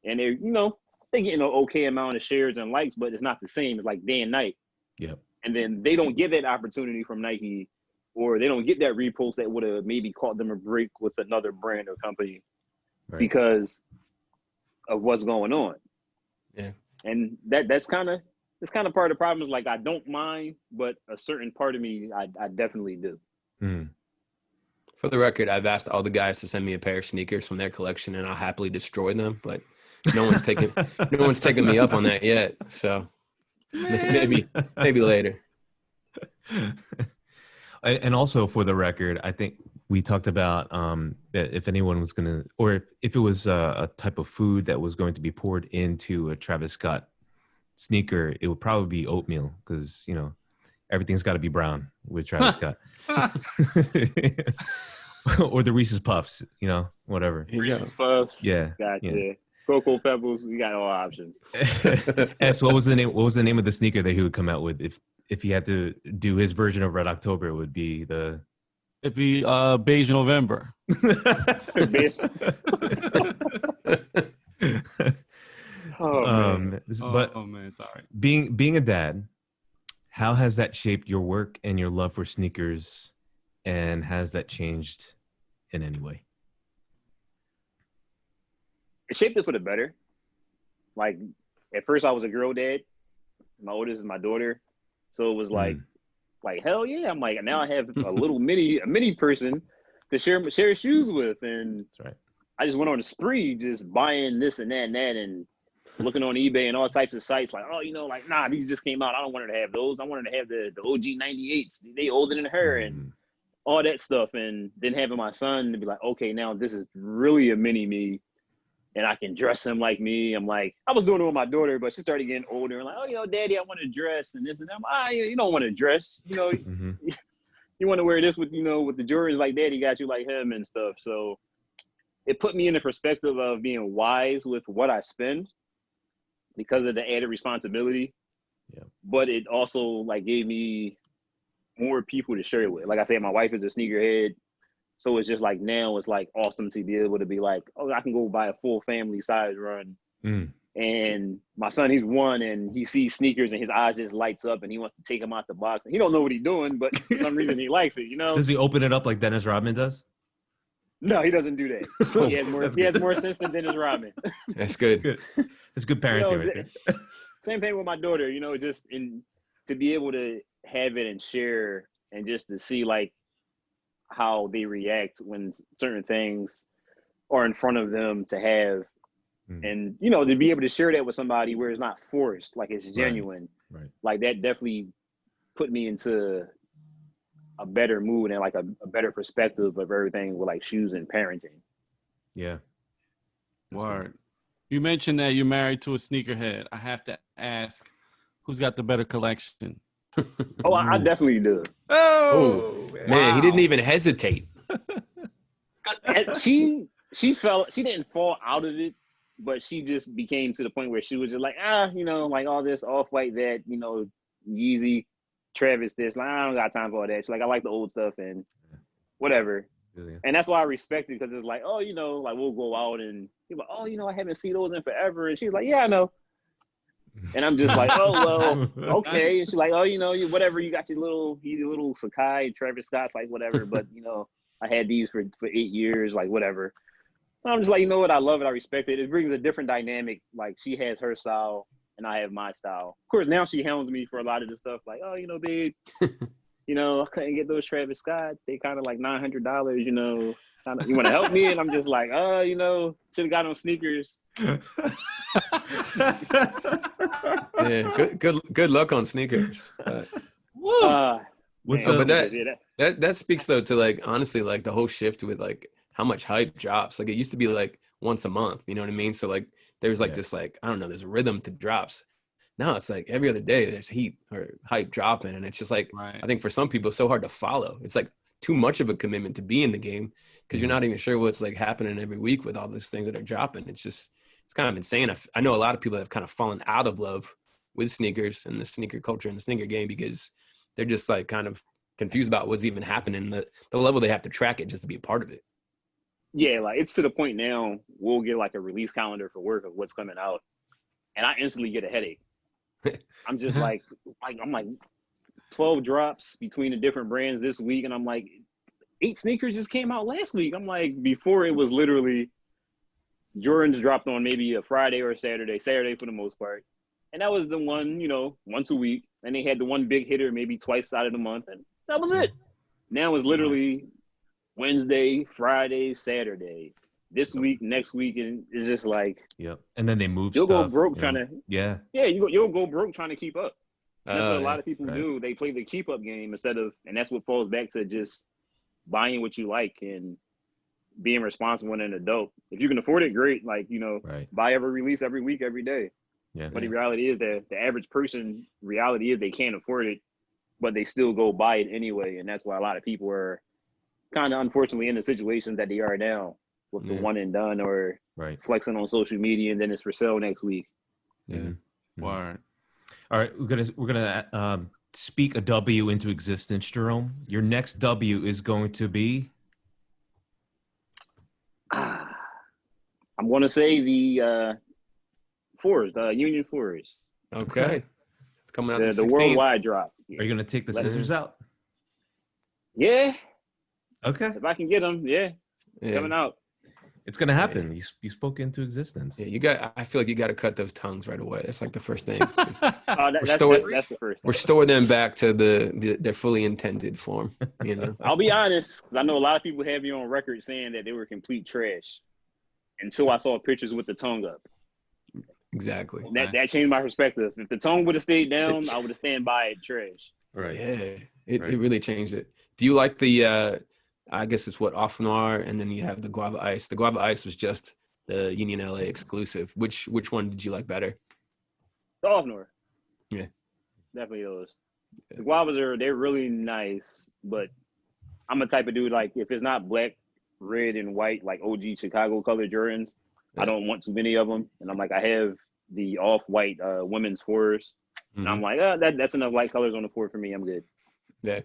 And they're, you know, they get an okay amount of shares and likes, but it's not the same. It's like day and night. Yep. And then they don't get that opportunity from Nike, or they don't get that repost that would have maybe caught them a break with another brand or company because of what's going on. Yeah. And that's kind of part of the problem is like, I don't mind, but a certain part of me, I definitely do. For the record, I've asked all the guys to send me a pair of sneakers from their collection, and I'll happily destroy them, but no one's taken me up on that yet. So maybe later. And also for the record, I think we talked about that if anyone was going to, or if it was a type of food that was going to be poured into a Travis Scott sneaker, it would probably be oatmeal, because, you know, everything's got to be brown with Travis Scott. Or the Reese's Puffs, you know, whatever. Reese's Puffs. Yeah. Gotcha. Yeah. Cocoa Pebbles. We got all options. S, what was the name? What was the name of the sneaker that he would come out with if he had to do his version of Red October? It would be It'd be Beige November. Oh man, sorry. Being a dad, how has that shaped your work and your love for sneakers, and has that changed in any way? It shaped it for the better. Like at first I was a girl dad. My oldest is my daughter. So it was like hell yeah. I'm like, now I have a little mini person to share shoes with. And that's right. I just went on a spree just buying this and that and looking on eBay and all types of sites like, oh, you know, like, nah, these just came out. I don't want her to have those. I wanted to have the OG 98s. They older than her and all that stuff. And then having my son to be like, okay, now this is really a mini me. And I can dress him like me. I'm like, I was doing it with my daughter, but she started getting older and like, oh, you know, daddy, I want to dress and this and that. You don't want to dress, you know, you want to wear this with, you know, with the Jordans like daddy got you like him and stuff. So it put me in the perspective of being wise with what I spend because of the added responsibility. Yeah. But it also like gave me more people to share it with. Like I said, my wife is a sneakerhead. So it's just like now it's like awesome to be able to be like, oh, I can go buy a full family size run. And my son, he's 1 and he sees sneakers and his eyes just lights up and he wants to take them out the box. And he don't know what he's doing, but for some reason he likes it, you know? Does he open it up like Dennis Rodman does? No, he doesn't do that. He has more sense than Dennis Rodman. That's good. That's good parenting right there. Same thing with my daughter, you know, just to be able to have it and share and just to see like how they react when certain things are in front of them to have and, you know, to be able to share that with somebody where it's not forced, like it's genuine. Right. Like that definitely put me into a better mood and like a better perspective of everything with like shoes and parenting. Yeah. Word. You mentioned that you're married to a sneakerhead. I have to ask, who's got the better collection? Oh, I definitely do. Oh man, he didn't even hesitate. She didn't fall out of it, but she just became to the point where she was just like, you know, like all this Off-White that, you know, Yeezy, Travis this. Like, I don't got time for all that. She's like, I like the old stuff and whatever. Yeah. And that's why I respect it, because it's like, oh, you know, like we'll go out and people like, oh, you know, I haven't seen those in forever. And she's like, yeah, I know. And I'm just like, oh, well, okay. And she's like, oh, you know, whatever, you got your little Sakai, Travis Scott's, like whatever. But, you know, I had these for 8 years, like whatever. I'm just like, you know what? I love it. I respect it. It brings a different dynamic. Like she has her style and I have my style. Of course, now she hounds me for a lot of the stuff. Like, oh, babe, I couldn't get those Travis Scotts. They kind of like $900, you want to help me? And I'm just like, should have got on sneakers. Yeah, good luck on sneakers. That speaks though to like honestly like the whole shift with like how much hype drops. Like it used to be like once a month, you know what I mean? So like there's like this like I don't know, there's a rhythm to drops. Now it's like every other day there's heat or hype dropping, and it's just like I think for some people it's so hard to follow. It's like too much of a commitment to be in the game because you're not even sure what's like happening every week with all these things that are dropping. It's kind of insane. I know a lot of people have kind of fallen out of love with sneakers and the sneaker culture and the sneaker game because they're just like kind of confused about what's even happening, the level they have to track it just to be a part of it. Yeah, like it's to the point now we'll get like a release calendar for work of what's coming out, and I instantly get a headache. I'm just like 12 drops between the different brands this week, and I'm like 8 sneakers just came out last week. I'm like, before it was literally Jordans dropped on maybe a Friday or a Saturday for the most part. And that was the one, once a week. And they had the one big hitter maybe twice out of the month. And that was it. Now it's literally Wednesday, Friday, Saturday. This week, next week, and it's just like. Yep. And then they move you'll stuff. Go broke trying to. Yeah. Yeah, you'll go broke trying to keep up. And that's what a lot of people right. do. They play the keep up game instead of, and that's what falls back to just buying what you like and being responsible and an adult. If you can afford it, great. Like, buy every release every week, every day. Yeah. But the reality is that the average person, reality is they can't afford it, but they still go buy it anyway. And that's why a lot of people are kind of unfortunately in the situation that they are now with the one and done or flexing on social media and then it's for sale next week. Yeah. Word. All right, we're gonna speak a W into existence, Jerome. Your next W is going to be. I'm going to say the Union Forest. Okay. Coming out the worldwide drop. Yeah. Are you going to take the scissors out? Yeah. Okay. If I can get them, coming out. It's going to happen. Yeah. You spoke into existence. Yeah, I feel like you got to cut those tongues right away. That's like the first thing. That's the first thing. Restore them back to their fully intended form. I'll be honest, because I know a lot of people have me on record saying that they were complete trash until I saw pictures with the tongue up. Exactly. That changed my perspective. If the tongue would have stayed down, I would have stand by it trash. Right. Yeah. It really changed it. Do you like the I guess it's what Off Noir, and then you have the Guava Ice. The Guava Ice was just the Union LA exclusive. Which one did you like better? The Off Noir. Yeah. Definitely those. The Guavas they're really nice, but I'm a type of dude like if it's not black, red, and white like OG Chicago color Jordans, I don't want too many of them. And I'm like, I have the off-white women's fours. And I'm like, that's enough light colors on the four for me. I'm good. Yeah.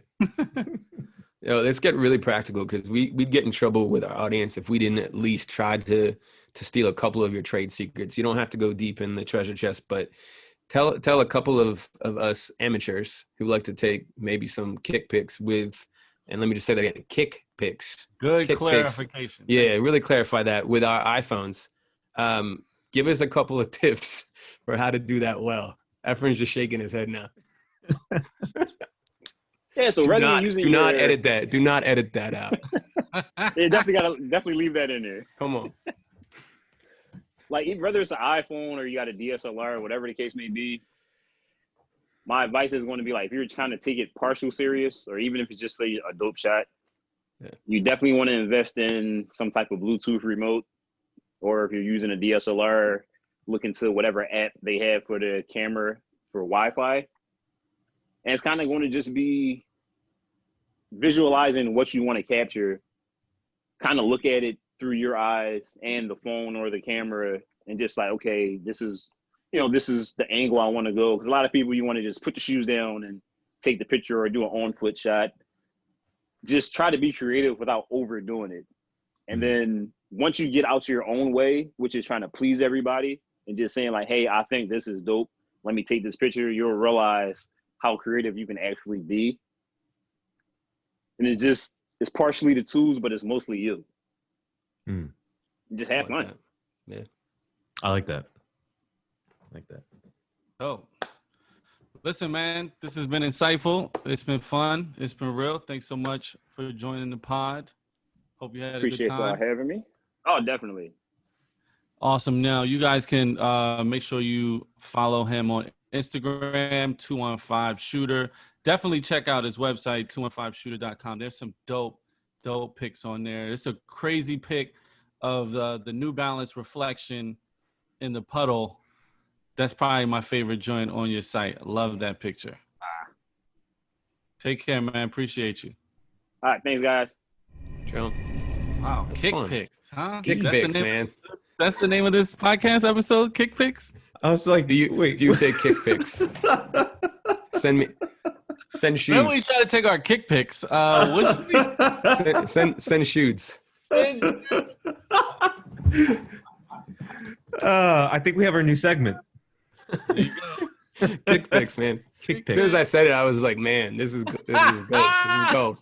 Let's get really practical because we'd get in trouble with our audience if we didn't at least try to steal a couple of your trade secrets. You don't have to go deep in the treasure chest, but tell a couple of us amateurs who like to take maybe some kick picks with, and let me just say that again, kick picks. Good kick clarification. Picks. Yeah, really clarify that with our iPhones. Give us a couple of tips for how to do that well. Efren's just shaking his head now. Yeah, so do not edit that. Do not edit that out. Yeah, definitely leave that in there. Come on. Like whether it's an iPhone or you got a DSLR or whatever the case may be, my advice is going to be like if you're trying to take it partial serious or even if it's just for a dope shot, you definitely want to invest in some type of Bluetooth remote, or if you're using a DSLR, look into whatever app they have for the camera for Wi-Fi. And it's kind of going to just be visualizing what you want to capture, kind of look at it through your eyes and the phone or the camera and just like, okay, this is the angle I want to go. Because a lot of people, you want to just put the shoes down and take the picture or do an on-foot shot. Just try to be creative without overdoing it. And then once you get out your own way, which is trying to please everybody and just saying like, hey, I think this is dope. Let me take this picture. You'll realize how creative you can actually be. And it's just it's partially the tools, but it's mostly you. Just have fun. That. Yeah. I like that. Oh, listen, man, this has been insightful. It's been fun. It's been real. Thanks so much for joining the pod. Hope you had a good Appreciate y'all time. having me. Oh, definitely. Awesome. Now, you guys can make sure you follow him on Instagram, 215 Shooter. Definitely check out his website, 215shooter.com. There's some dope pics on there. It's a crazy pic of the New Balance reflection in the puddle. That's probably my favorite joint on your site. Love that picture. Take care, man. Appreciate you. All right. Thanks, guys. Jerome. Wow. That's Kick fun. pics, huh? Kick That's pics, the name man. That's the name of this podcast episode, Kick Pics? I was like, Do you take kick pics? Send Whenever we shoes. try to take our kick pics, what should we Send shoes. I think we have our new segment. Kick pics, man. Kick As soon as pics. I said it, I was like, man, this is gold. This is gold.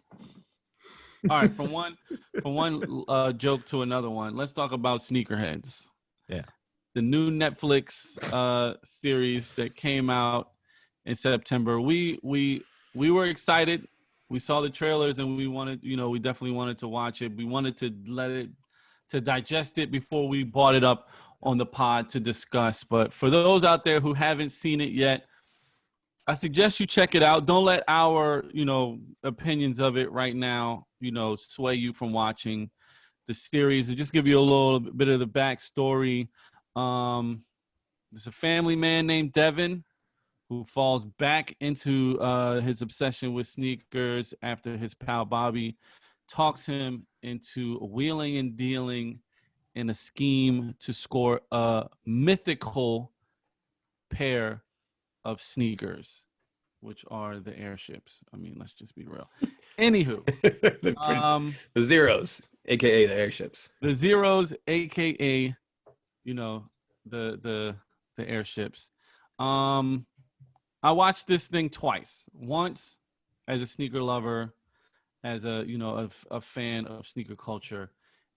All right, from one joke to another one. Let's talk about Sneakerheads. Yeah. The new Netflix series that came out in September. We were excited. We saw the trailers and we definitely wanted to watch it. We wanted to digest it before we brought it up on the pod to discuss. But for those out there who haven't seen it yet, I suggest you check it out. Don't let our, opinions of it right now, sway you from watching the series. And just give you a little bit of the backstory. There's a family man named Devin who falls back into his obsession with sneakers after his pal Bobby talks him into wheeling and dealing in a scheme to score a mythical pair of sneakers, which are the airships. I mean, let's just be real. Anywho, The zeros, aka the airships. the zeros, aka, the airships. I watched this thing twice. Once as a sneaker lover, as a fan of sneaker culture,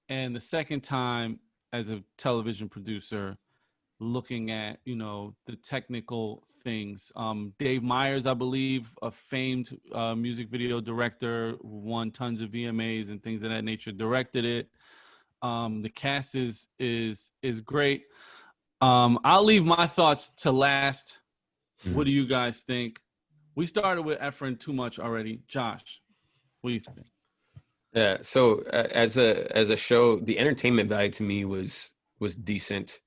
and the second time as a television producer, looking at the technical things. Dave Meyers, I believe, a famed music video director, won tons of VMAs and things of that nature, directed it. The cast is great. I'll leave my thoughts to last. What do you guys think? We started with Efren too much already. Josh, what do you think? Yeah. So as a show, the entertainment value to me was decent.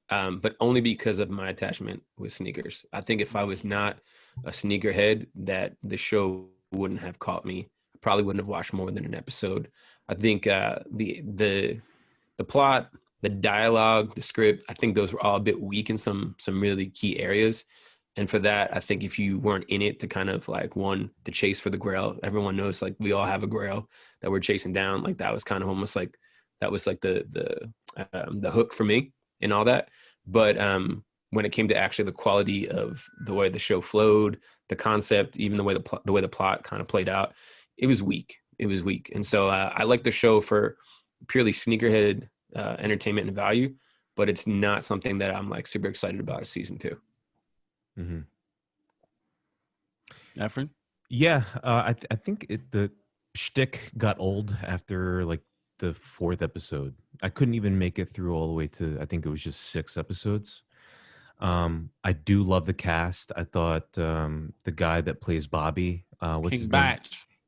But only because of my attachment with sneakers. I think if I was not a sneakerhead, that the show wouldn't have caught me. I probably wouldn't have watched more than an episode. I think the plot, the dialogue, the script, I think those were all a bit weak in some really key areas. And for that, I think if you weren't in it to kind of to chase for the grail, everyone knows we all have a grail that we're chasing down. That was kind of almost the hook for me. And all that. But when it came to actually the quality of the way the show flowed, the concept, even the way the plot kind of played out, it was weak. And so I like the show for purely sneakerhead entertainment and value, but it's not something that I'm super excited about a season 2. Mm-hmm. Efren? Yeah, I think the shtick got old after the 4th episode. I couldn't even make it through all the way to, I think it was just 6 episodes. I do love the cast. I thought the guy that plays Bobby, what's his name?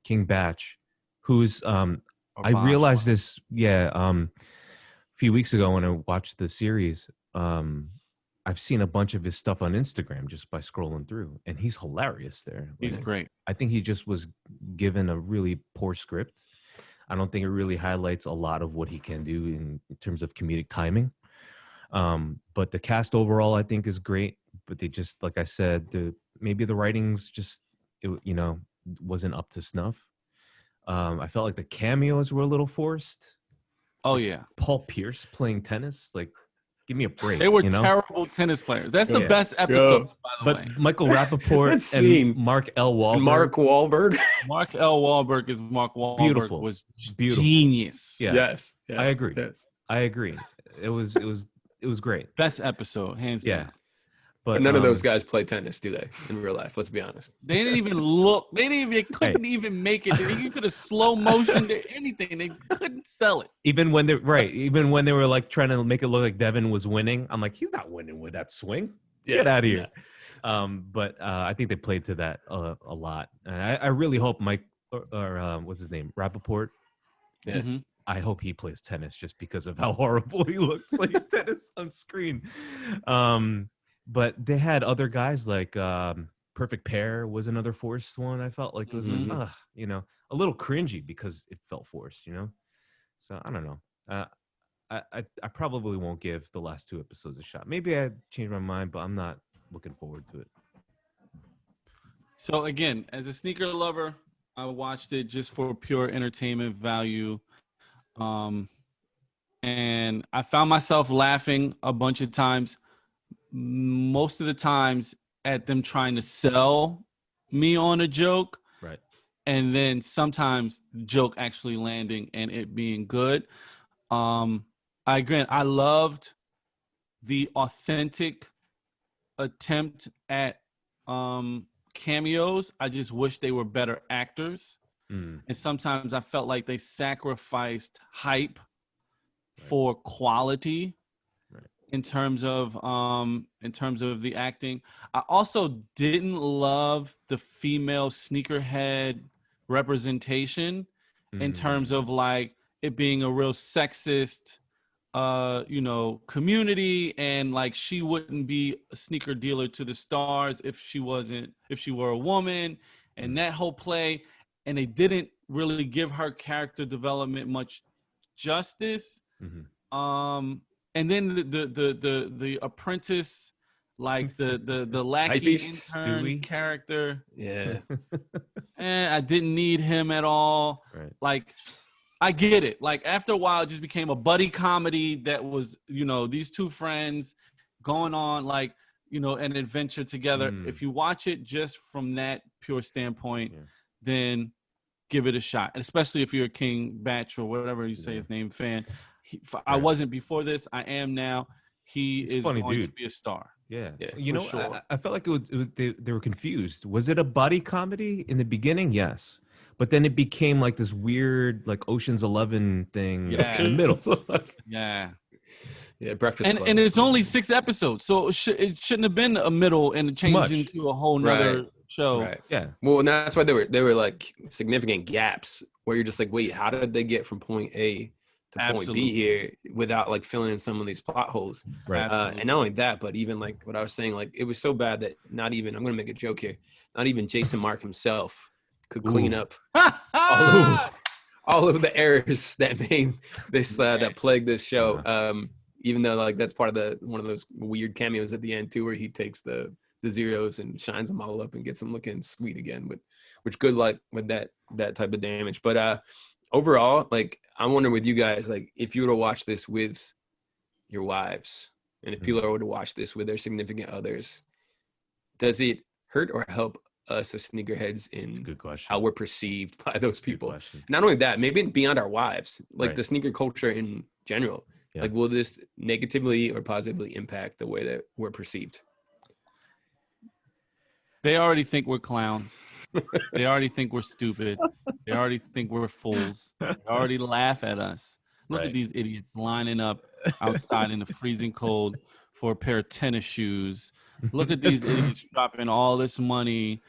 King Batch, who's I realized this, a few weeks ago when I watched the series. I've seen a bunch of his stuff on Instagram just by scrolling through, and he's hilarious there. He's great. I think he just was given a really poor script. I don't think it really highlights a lot of what he can do in terms of comedic timing. But the cast overall, I think, is great. But they just, like I said, maybe the writings just, wasn't up to snuff. I felt like the cameos were a little forced. Oh, yeah. Paul Pierce playing tennis. Give me a break. They were you know? terrible tennis players. That's the Yeah. best episode, by the But way. Michael Rappaport That scene. and Mark L. Wahlberg. And Mark Wahlberg. Mark L. Wahlberg is Mark Wahlberg Beautiful. was Beautiful. genius. Yeah. Yes. I agree. Yes. I agree. It was great. Best episode, hands down. But None of those guys play tennis, do they? In real life, let's be honest. They didn't even look. They couldn't even make it. You could have slow motioned anything. They couldn't sell it. Even when they were like trying to make it look like Devin was winning, I'm like, he's not winning with that swing. Get out of here. Yeah. But I think they played to that a lot. And I really hope Mike or what's his name, Rappaport. Yeah. Mm-hmm. I hope he plays tennis just because of how horrible he looked playing tennis on screen. But they had other guys like Perfect Pair was another forced one. I felt like it was like, a little cringy because it felt forced, So I don't know. I probably won't give the last 2 episodes a shot. Maybe I changed my mind, but I'm not looking forward to it. So again, as a sneaker lover, I watched it just for pure entertainment value. And I found myself laughing a bunch of times, most of the times at them trying to sell me on a joke. Right. And then sometimes the joke actually landing and it being good. I loved the authentic attempt at cameos. I just wish they were better actors. And sometimes I felt like they sacrificed hype for quality in terms of the acting. I also didn't love the female sneakerhead representation in terms of like it being a real sexist community, and like she wouldn't be a sneaker dealer to the stars if she were a woman, and that whole play. And they didn't really give her character development much justice. And then the apprentice, like the lackey intern Stewie character. Yeah. And I didn't need him at all. Right. Like, I get it. Like after a while, it just became a buddy comedy that was, these two friends going on like, an adventure together. If you watch it just from that pure standpoint, then give it a shot. And especially if you're a King Batch or whatever you say his name fan. I wasn't before this. I am now. He's is going to be a star. Yeah. Sure. I felt like they were confused. Was it a buddy comedy in the beginning? Yes. But then it became like this weird, like Ocean's 11 thing in the middle. Yeah. Yeah, Breakfast Club. And it's only 6 episodes, so it shouldn't have been a middle and change into a whole nother show. Right. Yeah. Well, and that's why there were like significant gaps where you're just like, wait, how did they get from point A to point B here without like filling in some of these plot holes? Right. And not only that, but even like what I was saying, like it was so bad that not even, I'm going to make a joke here, not even Jason Mark himself could clean up all of the errors that made this that plagued this show. Even though like that's part of one of those weird cameos at the end too, where he takes the zeros and shines them all up and gets them looking sweet again. Which good luck with that type of damage. But overall, like I wonder with you guys, like if you were to watch this with your wives, and if people were to watch this with their significant others, does it hurt or help us as sneakerheads in Good question. how we're perceived by those people? Not only that, maybe beyond our wives, like the sneaker culture in general. Yeah. Like, will this negatively or positively impact the way that we're perceived? They already think we're clowns. They already think we're stupid. They already think we're fools. They already laugh at us. Look at these idiots lining up outside in the freezing cold for a pair of tennis shoes. Look at these idiots dropping all this money,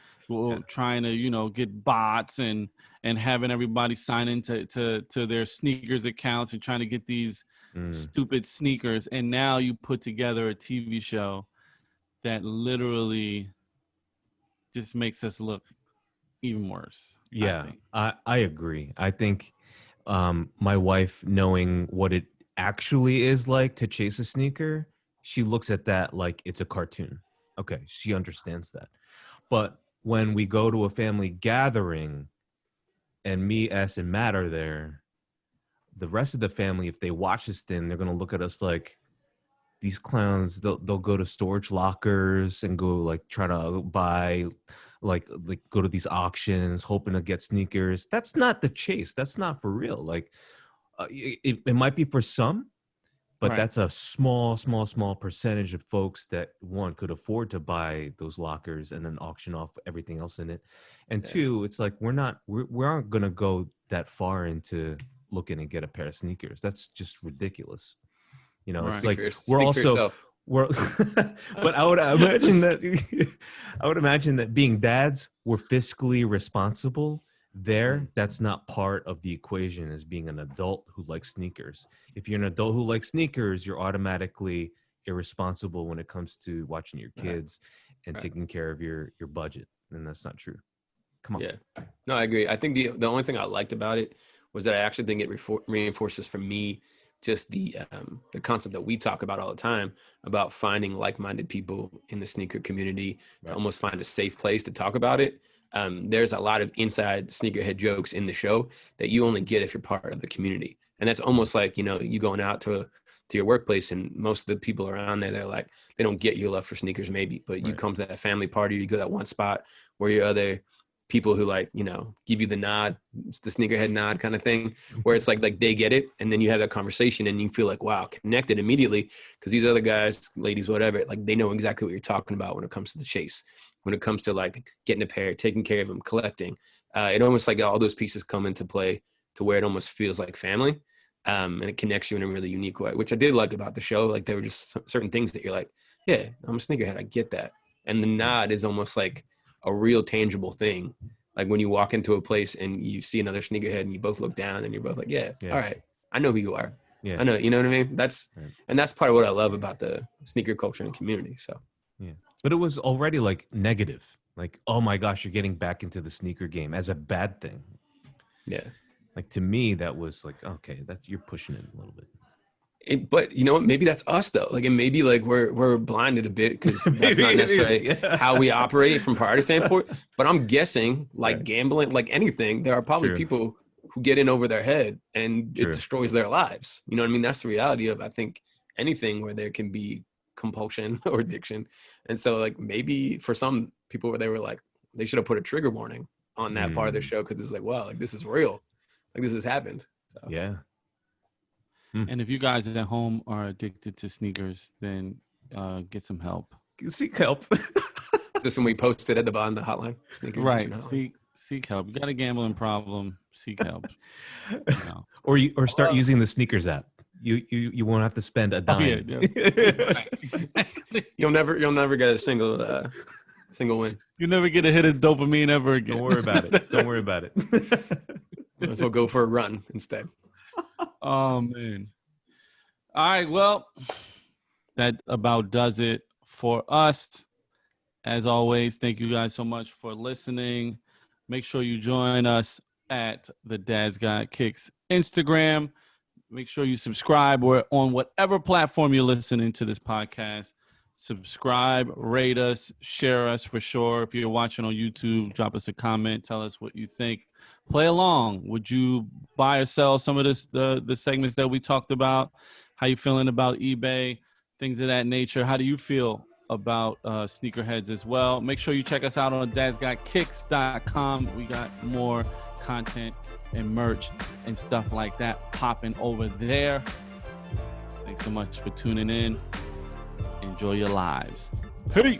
trying to, get bots and having everybody sign into their sneakers accounts and trying to get these stupid sneakers. And now you put together a TV show that literally just makes us look even worse. Yeah, I agree. I think my wife, knowing what it actually is like to chase a sneaker, she looks at that like it's a cartoon. Okay, she understands that. But when we go to a family gathering and me, S, and Matt are there, the rest of the family, if they watch this thing, they're going to look at us like, these clowns, they'll go to storage lockers and go like try to buy like go to these auctions hoping to get sneakers. That's not the chase. That's not for real. Like it might be for some, but that's a small percentage of folks that one could afford to buy those lockers and then auction off everything else in it. And two, it's like we aren't going to go that far into looking and get a pair of sneakers. That's just ridiculous. You know, it's like but I would imagine that being dads, we're fiscally responsible. That's not part of the equation as being an adult who likes sneakers. If you're an adult who likes sneakers, you're automatically irresponsible when it comes to watching your kids and taking care of your budget. And that's not true. Come on. Yeah, no, I agree. I think the only thing I liked about it was that I actually think it reinforces for me just the concept that we talk about all the time about finding like-minded people in the sneaker community to almost find a safe place to talk about it. There's a lot of inside sneakerhead jokes in the show that you only get if you're part of the community. And that's almost like, you know, you going out to your workplace and most of the people around there, they're like, they don't get your love for sneakers maybe, but you come to that family party, you go to that one spot where your other people who like, you know, give you the nod, it's the sneakerhead nod kind of thing, where it's like they get it. And then you have that conversation and you feel like, wow, connected immediately. Because these other guys, ladies, whatever, like they know exactly what you're talking about when it comes to the chase, when it comes to like getting a pair, taking care of them, collecting. It almost like all those pieces come into play to where it almost feels like family. And it connects you in a really unique way, which I did like about the show. Like there were just certain things that you're like, yeah, I'm a sneakerhead, I get that. And the nod is almost like a real tangible thing. Like when you walk into a place and you see another sneakerhead and you both look down and you're both like, yeah. All right, I know who you are. I know, you know what I mean? And that's part of what I love about the sneaker culture and community. So, but it was already like negative, like, oh my gosh, you're getting back into the sneaker game as a bad thing. Yeah. Like to me, that was like, okay, you're pushing it a little bit. But you know what? Maybe that's us though. Like, and maybe like we're blinded a bit because that's not necessarily how we operate from priority standpoint. But I'm guessing, like gambling, like anything, there are probably people who get in over their head and it destroys their lives. You know what I mean? That's the reality of, I think, anything where there can be compulsion or addiction. And so, like, maybe for some people, where they were like, they should have put a trigger warning on that part of the show because it's like, wow, like this is real, like this has happened. So. Yeah. And if you guys at home are addicted to sneakers, then get some help. Seek help. This when we posted at the bottom of the hotline. Right. Seek help. You got a gambling problem. Seek help. Or start using the sneakers app. You won't have to spend a dime. You'll never get a single win. You'll never get a hit of dopamine ever again. Don't worry about it. Don't worry about it. Might as well go for a run instead. Oh man. All right, well, that about does it for us. As always, thank you guys so much for listening. Make sure you join us at the Dad's Got Kicks Instagram. Make sure you subscribe. We're on whatever platform you're listening to this podcast. Subscribe, rate us, share us for sure. If you're watching on YouTube, drop us a comment. Tell us what you think. Play along. Would you buy or sell some of the segments that we talked about? How you feeling about eBay? Things of that nature. How do you feel about Sneakerheads as well? Make sure you check us out on dadsgotkicks.com. We got more content and merch and stuff like that popping over there. Thanks so much for tuning in. Enjoy your lives. Peace.